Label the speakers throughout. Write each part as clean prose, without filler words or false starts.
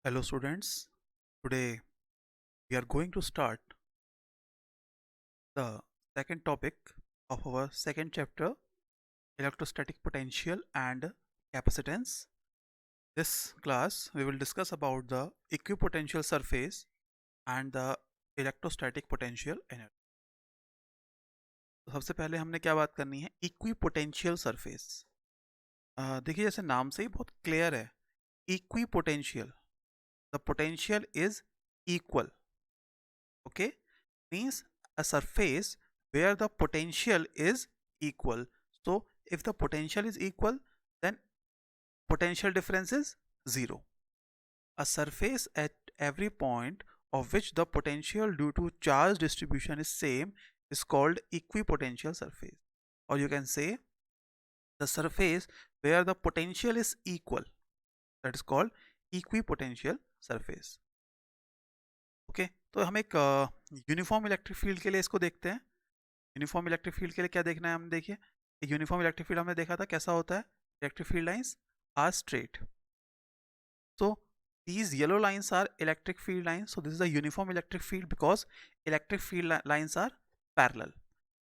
Speaker 1: Hello students, today we are going to start the second topic of our second chapter, electrostatic potential and capacitance. This class we will discuss about the equipotential surface and the electrostatic potential energy. तो सबसे पहले हमने क्या बात करनी है, equipotential surface. देखिए जैसे नाम से ही बहुत क्लियर है, equipotential, the potential is equal, okay, means a surface where the potential is equal. So if the potential is equal, then potential difference is zero. A surface at every point of which the potential due to charge distribution is same is called equipotential surface, or you can say the surface where the potential is equal, that is called equipotential surface. Okay तो हम एक uniform electric field के लिए इसको देखते हैं। Uniform electric field के लिए क्या देखना है, हम देखिए यूनिफॉर्म इलेक्ट्रिक फील्ड हमने देखा था कैसा होता है, electric field lines are straight, so these yellow lines are electric field lines, so this is a uniform electric field because electric field lines are parallel,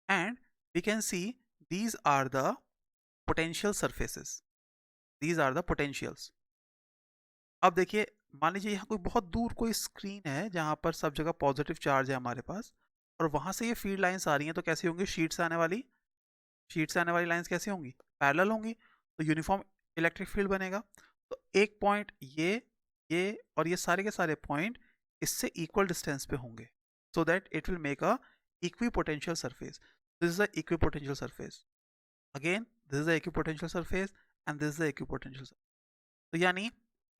Speaker 1: and we can see these are the potential surfaces, these are the potentials. अब देखिए मान लीजिए यहाँ कोई बहुत दूर कोई screen है जहाँ पर सब जगह पॉजिटिव चार्ज है हमारे पास, और वहाँ से ये फील्ड लाइंस आ रही हैं, तो कैसी होंगी, शीट से आने वाली लाइंस कैसी होंगी, पैरेलल होंगी, तो यूनिफॉर्म इलेक्ट्रिक फील्ड बनेगा। तो एक पॉइंट ये और ये सारे के सारे पॉइंट इससे इक्वल डिस्टेंस पे होंगे, so that it will make a equipotential surface. This is the equipotential surface, again this is the equipotential surface and this is the equipotential surface. तो यानी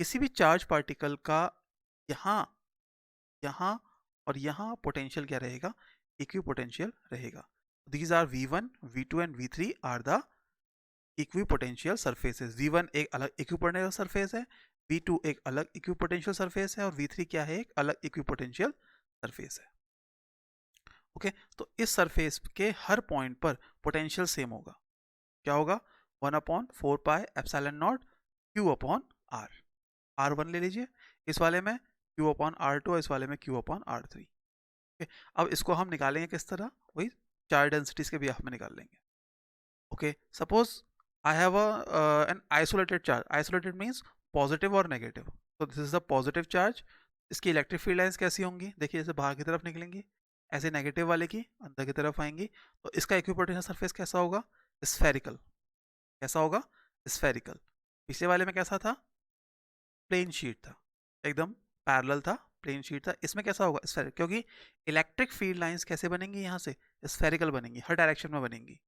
Speaker 1: किसी भी चार्ज पार्टिकल का यहाँ यहाँ और यहाँ पोटेंशियल क्या रहेगा, इक्विपोटेंशियल रहेगा। These are V1, V2 and V3 are the equipotential surfaces. V1 एक अलग इक्विपोटेंशियल सरफेस है, V2 एक अलग इक्विपोटेंशियल सरफेस है, और V3 क्या है, एक अलग इक्विपोटेंशियल सरफेस है। ओके तो इस सरफेस के हर पॉइंट पर पोटेंशियल सेम होगा, क्या होगा, 1/4 pi epsilon not Q upon R। R1 ले लीजिए, इस वाले में Q अपॉन R2 और इस वाले में Q अपॉन R3। अब इसको हम निकालेंगे किस तरह, वही चार्ज डेंसिटीज के बिहाफ में निकाल लेंगे। Okay suppose I have an isolated charge, isolated means positive और नेगेटिव, तो this is the positive charge. इसकी इलेक्ट्रिक फील्ड लाइंस कैसी होंगी, देखिए जैसे बाहर की तरफ निकलेंगी, ऐसे नेगेटिव वाले की अंदर की तरफ आएंगी, तो इसका इक्विपोटेंशियल सरफेस कैसा होगा, स्फेरिकल। कैसा होगा, स्फेरिकल। पिछले वाले में कैसा था, प्लेन शीट था, एकदम पैरेलल था, प्लेन शीट था। इसमें कैसा होगा, स्फेरिकल, क्योंकि इलेक्ट्रिक फील्ड लाइंस कैसे बनेंगी, यहाँ से स्फेरिकल बनेंगी, हर डायरेक्शन में बनेंगी।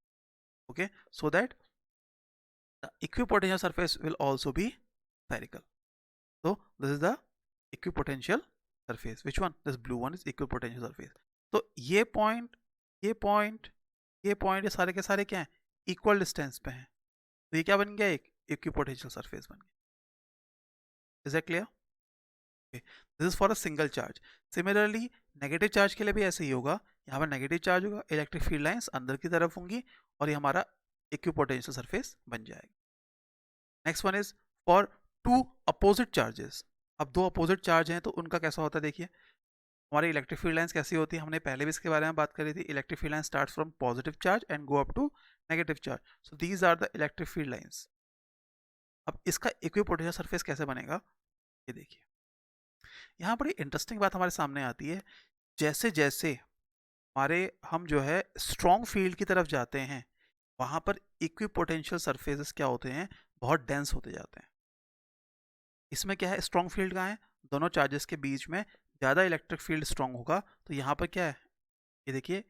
Speaker 1: Okay so that the equipotential surface will also be spherical. So this is the equipotential surface. Which one, this blue one is equipotential surface. तो ये पॉइंट ये पॉइंट ये पॉइंट ये सारे के सारे क्या हैं, इक्वल डिस्टेंस पे हैं, तो ये क्या बन गया, एक इक्विपोटेंशियल सरफेस बन गया। Is that clear? This is for a single charge. Similarly negative charge के लिए भी ऐसे ही होगा, यहाँ पर नेगेटिव चार्ज होगा, इलेक्ट्रिक फील्ड लाइंस अंदर की तरफ होंगी, और ये हमारा इक्विपोटेंशियल सरफेस बन जाएगा। Next one is for two opposite charges. अब दो अपोजिट चार्ज हैं तो उनका कैसा होता है, देखिए हमारी इलेक्ट्रिक फील्ड लाइंस कैसी होती है, हमने पहले भी इसके बारे में बात करी थी। Electric field line starts from positive charge and go up to negative charge, so these are the electric field lines. अब इसका इक्विपोटेंशियल सरफेस कैसे बनेगा, ये देखिए, यहाँ बड़ी इंटरेस्टिंग बात हमारे सामने आती है, जैसे जैसे हमारे हम जो है स्ट्रॉन्ग फील्ड की तरफ जाते हैं, वहाँ पर इक्विपोटेंशियल सरफेसेस क्या होते हैं, बहुत डेंस होते जाते हैं। इसमें क्या है, स्ट्रॉन्ग फील्ड कहाँ है, दोनों चार्जेस के बीच में ज़्यादा इलेक्ट्रिक फील्ड स्ट्रॉन्ग होगा, तो यहाँ पर क्या है, ये देखिए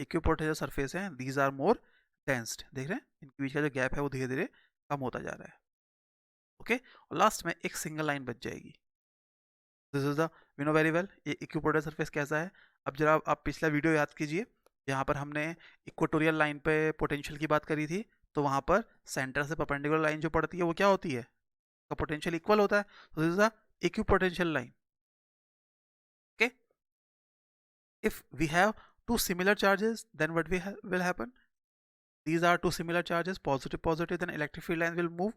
Speaker 1: इक्विपोटेंशियल सरफेस है, दीज आर मोर डेंस्ड, देख रहे हैं इनके बीच का जो गैप है वो धीरे धीरे कम होता जा रहा है। ओके और लास्ट में एक सिंगल लाइन बच जाएगी। This is the, we know very well ये इक्विपोटेंशियल सरफेस कैसा है। अब जरा आप पिछला वीडियो याद कीजिए, जहाँ पर हमने इक्वेटोरियल लाइन पे पोटेंशियल की बात करी थी, तो वहाँ पर सेंटर से परपेंडिकुलर लाइन जो पड़ती है वो क्या होती है, का पोटेंशियल इक्वल होता है, तो this is the equipotential line. Okay if we have two similar charges, then what will happen, these are two similar charges, positive positive, then electric field lines will move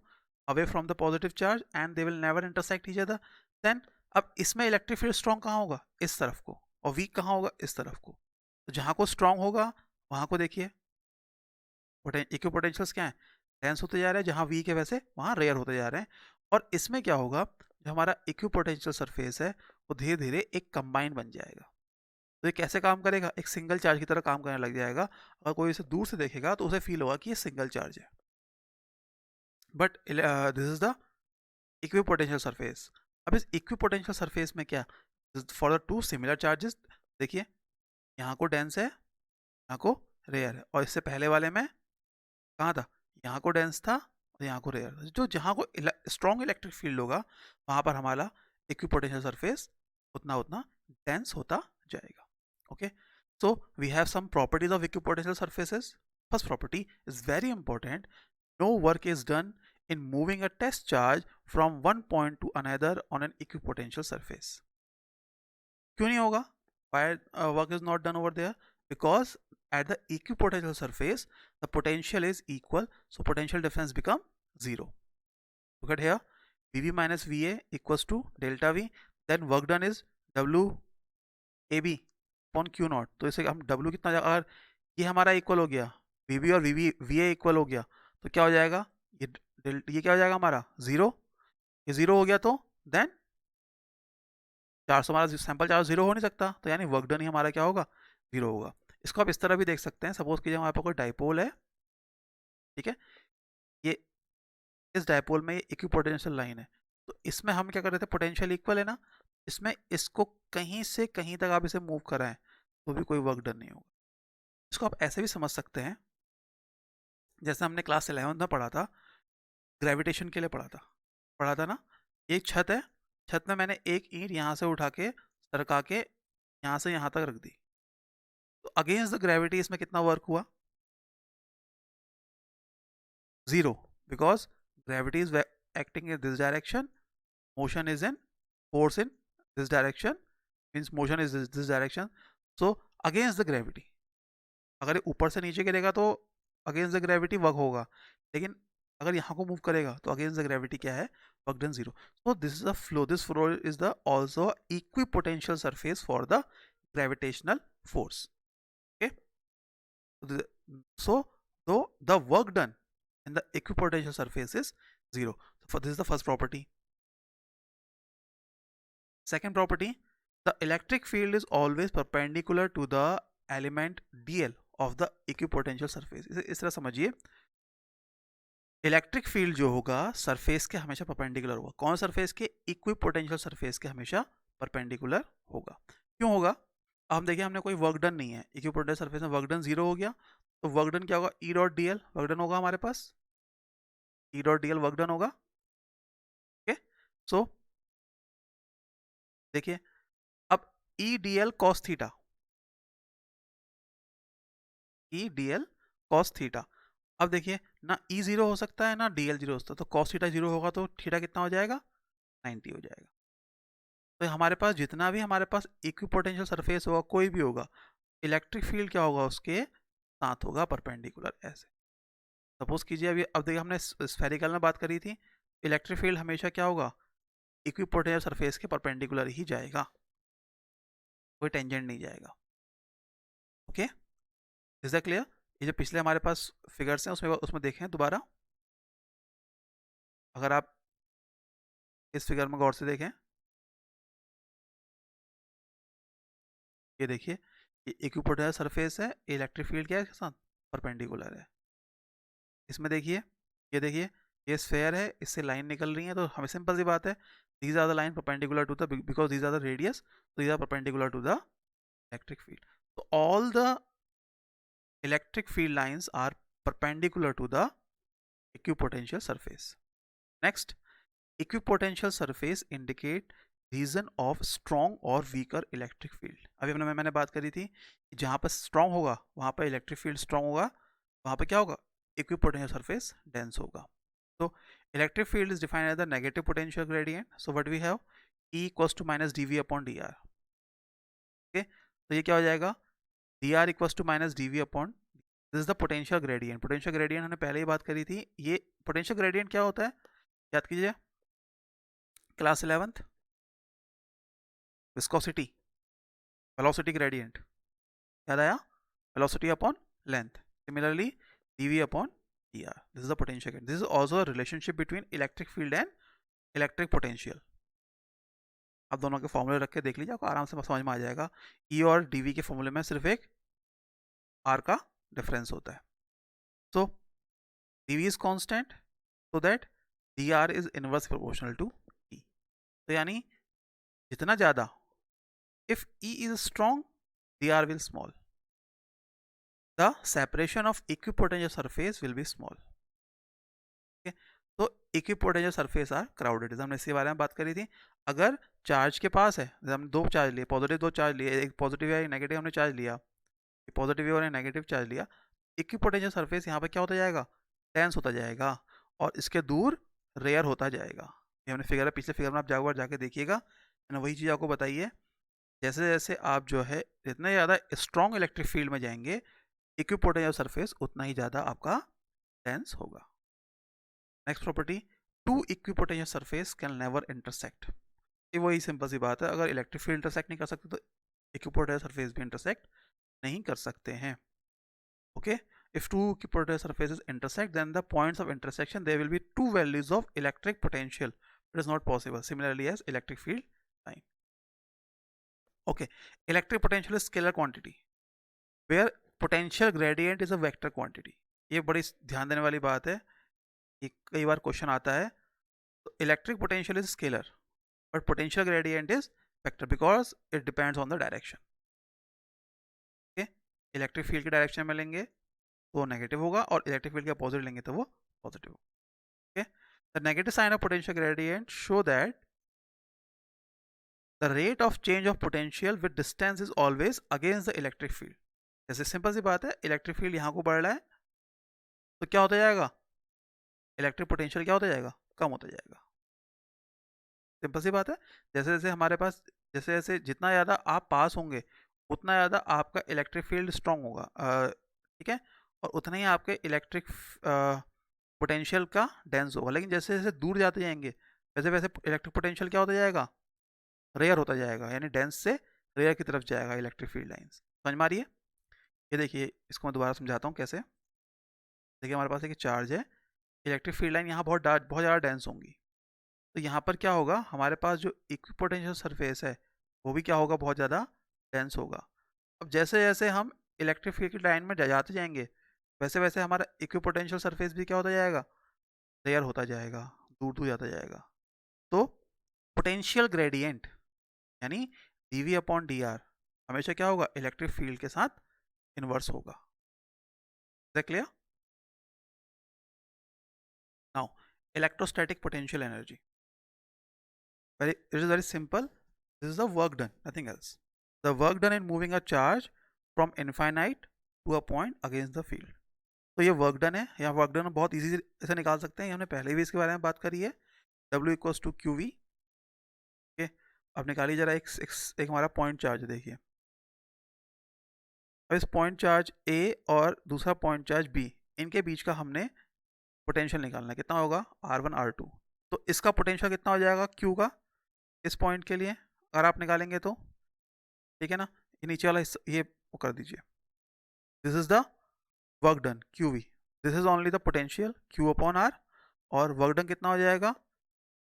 Speaker 1: away from the positive charge and they will never intersect each other, then अब इसमें electric field strong कहाँ होगा? इस तरफ को, और week कहाँ होगा? इस तरफ को। तो जहाँ को स्ट्रॉन्ग होगा वहाँ को देखिए इक्विपोटेंशियल्स क्या है? डेंस होते जा रहे हैं, जहाँ वीक है वैसे वहाँ रेयर होते जा रहे हैं। और इसमें क्या होगा, जो हमारा इक्विपोटेंशियल सरफेस है वो धीरे धीरे एक कंबाइन बन जाएगा। तो ये कैसे काम करेगा? एक सिंगल चार्ज की तरह काम करने लग जाएगा। अगर कोई इसे दूर से देखेगा तो उसे फील होगा कि ये सिंगल चार्ज है, but this is the equipotential surface. अब इस इक्विपोटेंशियल सरफेस में क्या, for the two similar charges, देखिए यहाँ को डेंस है, यहाँ को रेयर है, और इससे पहले वाले में कहाँ था? यहाँ को डेंस था और यहाँ को रेयर था। जो जहाँ को स्ट्रॉन्ग इलेक्ट्रिक फील्ड होगा वहाँ पर हमारा इक्विपोटेंशियल सरफेस उतना उतना डेंस होता जाएगा। Okay, so we have some properties of equipotential surfaces. First property is very important. No work is done in moving a test charge from one point to another on an equipotential surface. क्यों नहीं होगा? Why work is not done over there? Because at the equipotential surface, the potential is equal, so potential difference become 0. Look at here, VV minus VA equals to delta V. Then work done is W AB upon Q not. तो इसे हम W कितना, अगर ये हमारा equal हो गया, VB और VA इक्वल हो गया, तो क्या हो जाएगा? ये क्या हो जाएगा हमारा? 0। ये 0 हो गया तो देन 400 हमारा सैंपल चार्ज 0 हो नहीं सकता, तो यानी वर्क डन ही हमारा क्या होगा? 0 होगा। इसको आप इस तरह भी देख सकते हैं। सपोज कीजिए हमारे पास कोई डाइपोल है, ठीक है, ये इस डाइपोल में ये इक्विपोटेंशियल लाइन है, तो इसमें हम क्या कर रहे थे? पोटेंशियल इक्वल है ना, इसमें इसको कहीं से कहीं तक आप इसे मूव कराएं तो भी कोई वर्क डन नहीं होगा। इसको आप ऐसे भी समझ सकते हैं, जैसे हमने क्लास 11 में पढ़ा था, ग्रेविटेशन के लिए पढ़ा था ना। एक छत है, छत में मैंने एक ईंट यहाँ से उठा के सरका के यहाँ से यहाँ तक रख दी, तो अगेंस्ट द ग्रेविटी इसमें कितना वर्क हुआ? 0, because gravity is acting in this direction, motion is in force in this direction, means motion is this direction, so against the gravity। अगर ये ऊपर से नीचे गिरेगा तो अगेंस्ट द ग्रेविटी वर्क होगा, लेकिन अगर यहाँ को मूव करेगा तो अगेंस्ट द ग्रेविटी क्या है? Work done 0। So this is the flow, this flow is the also equipotential surface for the gravitational force. Okay, so though the work done in the equipotential surface is 0, so this is the first property. Second property, the electric field is always perpendicular to the element dl of the equipotential surface। इस तरह समझिए, electric field जो होगा surface के हमेशा perpendicular होगा। कौन surface के? इक्विपोटेंशियल सरफेस के हमेशा परपेंडिकुलर होगा। क्यों होगा? अब हम देखिए, हमने कोई वर्क डन नहीं है, इक्विपोटेंशियल सरफेस में वर्क डन 0 हो गया, तो वर्क डन क्या होगा? E dot D L work done होगा हमारे पास, E dot D L work done होगा। ओके, सो देखिए, अब E D L cos theta, E D L cos theta, अब देखिए ना ई 0 हो सकता है ना डी एल 0 हो सकता है, तो कॉस थीटा 0 होगा तो थीटा कितना हो जाएगा? 90 हो जाएगा। तो हमारे पास जितना भी हमारे पास इक्विपोटेंशियल सरफेस होगा, कोई भी होगा, इलेक्ट्रिक फील्ड क्या होगा? उसके साथ होगा परपेंडिकुलर। ऐसे सपोज कीजिए, अभी अब देखिए हमने स्फेरिकल में बात करी थी, इलेक्ट्रिक फील्ड हमेशा क्या होगा? इक्विपोटेंशियल सरफेस के परपेंडिकुलर ही जाएगा, कोई टेंजेंट नहीं जाएगा। Okay, is that clear? ये जो पिछले हमारे पास फिगर्स हैं उसमें उसमें देखें दोबारा, अगर आप इस फिगर में गौर से देखें, ये देखिए, ये इक्विपोटेंशियल सरफेस है, इलेक्ट्रिक फील्ड क्या है? इसके साथ परपेंडिकुलर है। इसमें देखिए, ये देखिए, ये स्फेयर है, इससे लाइन निकल रही है, तो हमें सिंपल सी बात है, these are the line perpendicular to the, because these are the radius, तो these are perpendicular to the electric field. तो all the electric field lines are perpendicular to the equipotential surface. Next, equipotential surface indicate region of strong or weaker electric field। अभी मैंने बात करी थी कि जहाँ पर strong होगा वहाँ पर electric field strong होगा, वहाँ पर क्या होगा? equipotential surface dense होगा। So electric field is defined as the negative potential gradient, so what we have? E equals to minus dv upon dr। okay, तो ये क्या हो जाएगा? dr equals to minus dv upon, this is the potential gradient. Potential gradient हमने पहले ही बात करी थी। ये पोटेंशियल ग्रेडियंट क्या होता है? याद कीजिए, class 11th viscosity, velocity gradient, याद आया? Velocity upon length, similarly dv upon dr, this is the potential gradient. This is also a relationship between electric field and electric potential. आप दोनों के फॉर्मूले रख के देख लीजिए, आपको आराम से समझ में आ जाएगा. E और dv के फॉर्मूले में सिर्फ एक r का डिफरेंस होता है. So dv is constant, so that dr is inverse proportional to E. तो यानी जितना ज़्यादा, if E is strong, dr will small. The separation of equipotential surface will be small. Okay? तो इक्विपोटेंशियल सरफेस आर क्राउडेड, हमने इसके बारे में बात करी थी. अगर चार्ज के पास है, हमने दो चार्ज लिए, पॉजिटिव दो चार्ज लिए, एक पॉजिटिव या एक नेगेटिव हमने चार्ज लिया, पॉजिटिव और नेगेटिव चार्ज लिया, इक्विपोटेंशियल सरफेस यहाँ पे क्या होता जाएगा? टेंस होता जाएगा और इसके दूर रेयर होता जाएगा. ये हमने फिगर है, पिछले फिगर में आप जाकर जाके देखिएगा, मैंने वही चीज़ आपको बताई है. जैसे जैसे आप जो है जितने ज़्यादा स्ट्रॉन्ग इलेक्ट्रिक फील्ड में जाएंगे, इक्विपोटेंशियल सरफेस उतना ही ज़्यादा आपका टेंस होगा. Next property, two equipotential surface can never intersect. ये वही सिंपल सी बात है, अगर इलेक्ट्रिक फील्ड इंटरसेक्ट नहीं कर सकते तो इक्विपोटेंशियल सरफेस भी इंटरसेक्ट नहीं कर सकते हैं. Okay, if two equipotensial surfaces intersect, then the points of intersection there will be two values of electric potential. It is not possible. Similarly as electric field line. Okay, electric potential is scalar quantity where potential gradient is a vector quantity. ये बड़ी ध्यान देने वाली बात है, ये कई बार question आता है. तो electric potential is scalar but potential gradient is vector because it depends on the direction. Okay, electric field की डायरेक्शन में लेंगे तो नेगेटिव होगा और इलेक्ट्रिक फील्ड के अपोजिट लेंगे तो वो पॉजिटिव होगा. Okay, the negative sign of potential gradient show that the rate of change of potential with distance is always against the electric field. जैसे सिंपल सी बात है, इलेक्ट्रिक फील्ड यहाँ को बढ़ रहा है तो क्या होता जाएगा? इलेक्ट्रिक पोटेंशियल क्या होता जाएगा? कम होता जाएगा. सिंपल सी बात है. जैसे जैसे हमारे पास, जैसे जैसे जितना ज़्यादा आप पास होंगे उतना ज़्यादा आपका इलेक्ट्रिक फील्ड स्ट्रांग होगा, ठीक है, और उतना ही आपके इलेक्ट्रिक पोटेंशियल का डेंस होगा. लेकिन जैसे जैसे दूर जाते जाएंगे वैसे वैसे इलेक्ट्रिक पोटेंशियल क्या होता जाएगा? रेयर होता जाएगा, यानी डेंस से रेयर की तरफ जाएगा इलेक्ट्रिक फील्ड लाइन्स. समझ में आ रही है? ये देखिए, इसको मैं दोबारा समझाता हूँ कैसे. देखिए हमारे पास एक चार्ज है, इलेक्ट्रिक फील्ड लाइन यहाँ बहुत ज़्यादा डेंस होंगी. तो यहाँ पर क्या होगा, हमारे पास जो इक्विपोटेंशियल सरफेस है वो भी क्या होगा? बहुत ज़्यादा डेंस होगा. अब जैसे जैसे हम इलेक्ट्रिक फील्ड की लाइन में जाते जाएंगे वैसे वैसे हमारा इक्विपोटेंशियल सरफेस भी क्या होता जाएगा? रेयर होता जाएगा, दूर दूर जाता जाएगा. तो पोटेंशियल ग्रेडियंट यानी dv अपॉन dr हमेशा क्या होगा? इलेक्ट्रिक फील्ड के साथ इन्वर्स होगा. Is clear? Now electrostatic potential energy. It is very simple. This is the work done, nothing else. The work done in moving a charge from infinite to a point against the field. तो ये work done है. यहाँ work done बहुत easy से निकाल सकते हैं, हमने पहले भी इसके बारे में बात करी है. W equals to Q V. Okay, अब निकालिए जरा एक हमारा पॉइंट चार्ज देखिए. अब इस पॉइंट चार्ज A और दूसरा पॉइंट चार्ज B, इनके बीच का हमने पोटेंशियल निकालना है. कितना होगा? R1 R2. तो इसका पोटेंशियल कितना हो जाएगा Q का इस पॉइंट के लिए अगर आप निकालेंगे तो? ठीक है ना, ये नीचे वाला ये वो कर दीजिए. This is the work done Q V. This is only the potential Q upon R, और वर्क डन कितना हो जाएगा?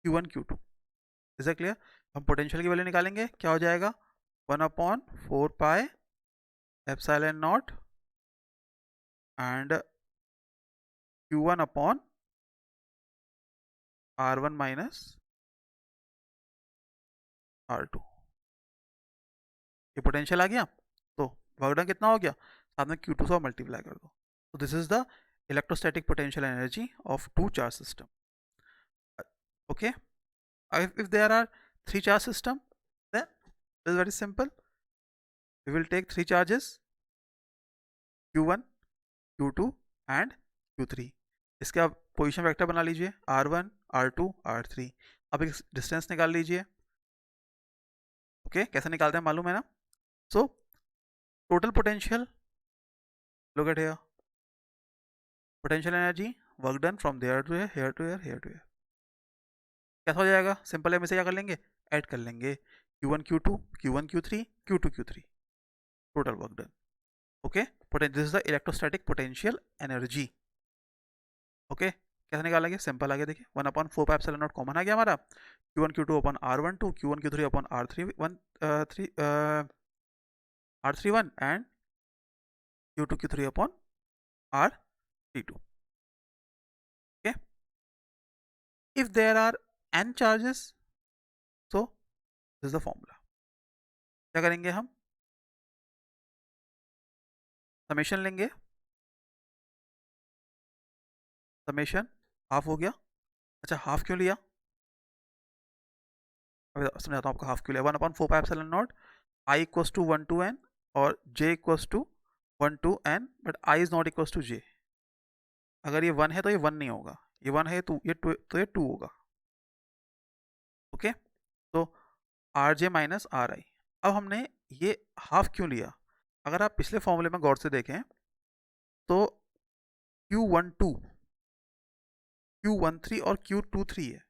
Speaker 1: Q1 Q2. Is it clear? हम पोटेंशियल की वैल्यू निकालेंगे, क्या हो जाएगा? 1/4 pi epsilon naught and Q1 upon R1 minus R2. ये पोटेंशियल आ गया, तो वर्क डन कितना हो गया? साथ में Q2 से मल्टीप्लाई कर दो. तो this is the electrostatic potential energy of two charge system. Okay, if there are three charge system, then it is very simple. We will take three charges Q1, Q2 and Q3. इसके आप position vector बना लीजिए R1, R2, R3. अब एक distance निकाल लीजिए. Okay, कैसे निकालते हैं मालूम है ना? So total potential, look at here, potential energy work done from there to here, here to here, here to here. कैसा हो जाएगा? सिंपल है, हम इसे क्या कर लेंगे? ऐड कर लेंगे. Q1 Q2 Q1 Q3 Q2 Q3, total work done. Okay, this is the electrostatic potential energy. Okay, कैसे निकालेंगे? सिंपल आ गया, देखिए 1/4 कॉमन आ गया हमारा, Q1 Q2 upon R12, Q1 Q3 upon R31 and Q2 Q3 upon R32. Okay, if there are n charges, so this is the formula. क्या करेंगे हम? Summation लेंगे, समेशन हाफ हो गया. अच्छा, हाफ क्यों लिया? अभी समझाता हूँ आपको हाफ क्यों लिया. 1/4 I equals to 1 to n और j equals to 1 to n, but I is not equals to j. अगर ये 1 है तो ये 1 नहीं होगा, ये 1 है तो ये 2 होगा. ओके, तो आर जे माइनस आर आई. अब हमने ये हाफ क्यों लिया? अगर आप पिछले फॉर्मूले में गौर से देखें तो Q12, Q13 और Q23 है,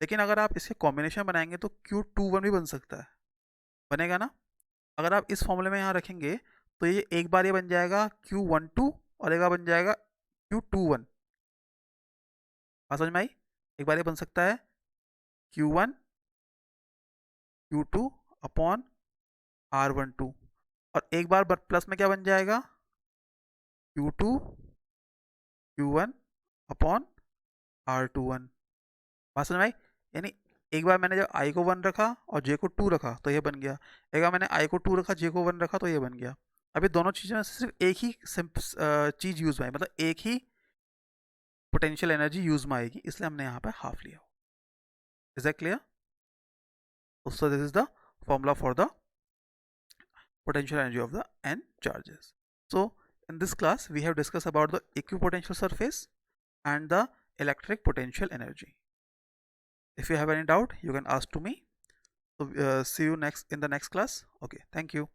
Speaker 1: लेकिन अगर आप इसके कॉम्बिनेशन बनाएंगे तो Q21 भी बन सकता है, बनेगा ना? अगर आप इस फॉर्मूले में यहाँ रखेंगे तो ये एक बार ये बन जाएगा Q12 और एक बार बन जाएगा Q21. बात समझ में आई? एक बार ये बन सकता है Q1 Q2 अपॉन R12 और एक बार प्लस में क्या बन जाएगा? Q2 Q1 upon R21. बात समझ में आई? यानी एक बार मैंने जब I को 1 रखा और J को 2 रखा तो ये बन गया, एक बार मैंने I को 2 रखा J को 1 रखा तो ये बन गया. अभी दोनों चीज़ों में सिर्फ एक ही चीज़ यूज में आई, मतलब एक ही पोटेंशियल एनर्जी यूज में आएगी, इसलिए हमने यहाँ पे हाफ लिया. Is that clear? So this is the formula for the potential energy of the n charges. So in this class we have discussed about the equipotential surface and the electric potential energy. If you have any doubt you can ask to me. So see you next in the next class. Okay, thank you.